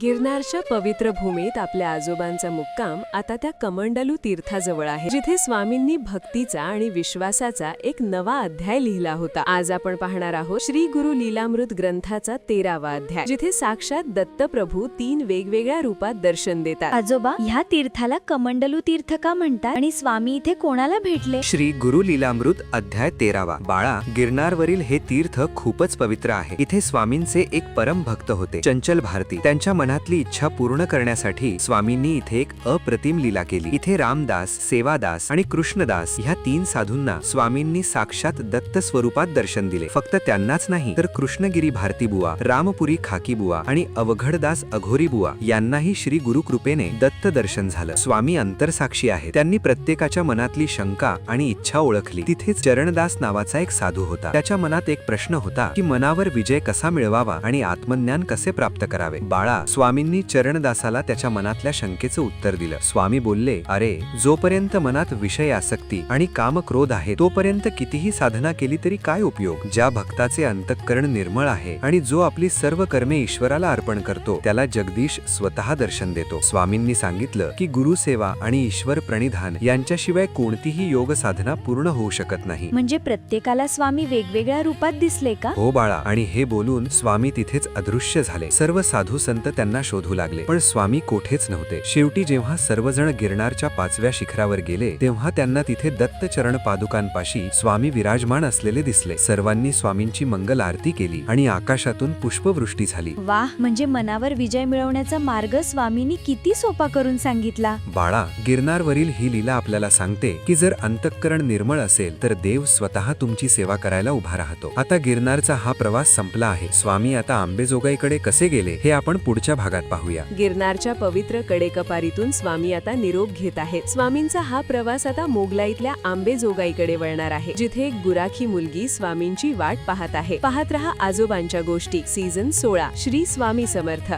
गिरनारच्या पवित्र भूमीत आपल्या आजोबांचा मुक्काम आता त्या कमंडलू तीर्थाजवळ आहे, जिथे स्वामींनी भक्तीचा आणि विश्वासाचा एक नवा अध्याय लिहिला होता. आज आपण पाहणार आहोत श्री गुरु लीलामृत ग्रंथाचा 13वा अध्याय, जिथे साक्षात दत्तप्रभू 3 वेगवेगळ्या रूपात दर्शन देतात. आजोबा, ह्या तीर्थाला कमंडलू तीर्थ का म्हणतात आणि स्वामी इथे कोणाला भेटले? श्री गुरु लीलामृत अध्याय 13वा. बाळा, गिरनारवरील हे तीर्थ खूपच पवित्र आहे. इथे स्वामींचे एक परम भक्त होते, चंचल भारती. त्यांच्या मनातली इच्छा पूर्ण करण्यासाठी स्वामींनी इथे एक अप्रतिम लीला केली. इथे रामदास, सेवादास आणि कृष्णदास ह्या 3 साधूंना स्वामींनी साक्षात दत्त स्वरूपात दर्शन दिले. फक्त त्यांनाच नाही, तर कृष्णगिरी भारती बुवा, रामपुरी खाकी बुवा आणि अवघडदास अघोरी बुवा यांनाही श्री गुरु कृपेने दत्त दर्शन झालं. स्वामी अंतरसाक्षी आहेत. त्यांनी प्रत्येकाच्या मनातली शंका आणि इच्छा ओळखली. तिथेच चरणदास नावाचा एक साधू होता. त्याच्या मनात एक प्रश्न होता की मनावर विजय कसा मिळवावा आणि आत्मज्ञान कसे प्राप्त करावे. बाळा, स्वामींनी चरणदासाला त्याच्या मनातल्या शंकेचं उत्तर दिलं. स्वामी बोलले, अरे, जोपर्यंत मनात विषय आसक्ती आणि काम क्रोध आहे तोपर्यंत कितीही साधना केली तरी काय उपयोग. ज्या भक्ताचे अंतःकरण निर्मळ आहे आणि जो आपली सर्व कर्मे ईश्वराला अर्पण करतो त्याला जगदीश स्वतः दर्शन देतो. स्वामींनी सांगितलं की गुरुसेवा आणि ईश्वर प्रणिधान यांच्याशिवाय कोणतीही योग साधना पूर्ण होऊ शकत नाही. म्हणजे प्रत्येकाला स्वामी वेगवेगळ्या रूपात दिसले का? हो बाळा, आणि हे बोलून स्वामी तिथेच अदृश्य झाले. सर्व साधू संत त्यांना शोधू लागले, पण स्वामी कोठेच नव्हते. शेवटी जेव्हा सर्वजण गिरनारच्या 5व्या शिखरावर गेले तेव्हा त्यांना तिथे दत्त चरण पादुकांपाशी स्वामी विराजमान असलेले दिसले. सर्वांनी स्वामींची मंगल आरती केली आणि आकाशातून पुष्पवृष्टी झाली. वाह, म्हणजे मनावर विजय मिळवण्याचा मार्ग स्वामींनी किती सोपा करून सांगितला. बाळा, गिरनारवरील ही लीला आपल्याला सांगते की जर अंतःकरण निर्मळ असेल तर देव स्वतः तुमची सेवा करायला उभा राहतो. आता गिरनारचा हा प्रवास संपला आहे. स्वामी आता आंबेजोगाईकडे कसे गेले हे आपण पुढच्या भागात पाहूया. गिरनारच्या पवित्र कडेकपारीतून स्वामी आता निरोप घेत आहेत. स्वामींचा हा प्रवास आता मोगलाईतल्या आंबेजोगाईकडे वळणार आहे, जिथे एक गुराखी मुलगी स्वामींची वाट पाहत आहे. पाहत रहा आजोबांच्या गोष्टी, सीझन 16. श्री स्वामी समर्थ.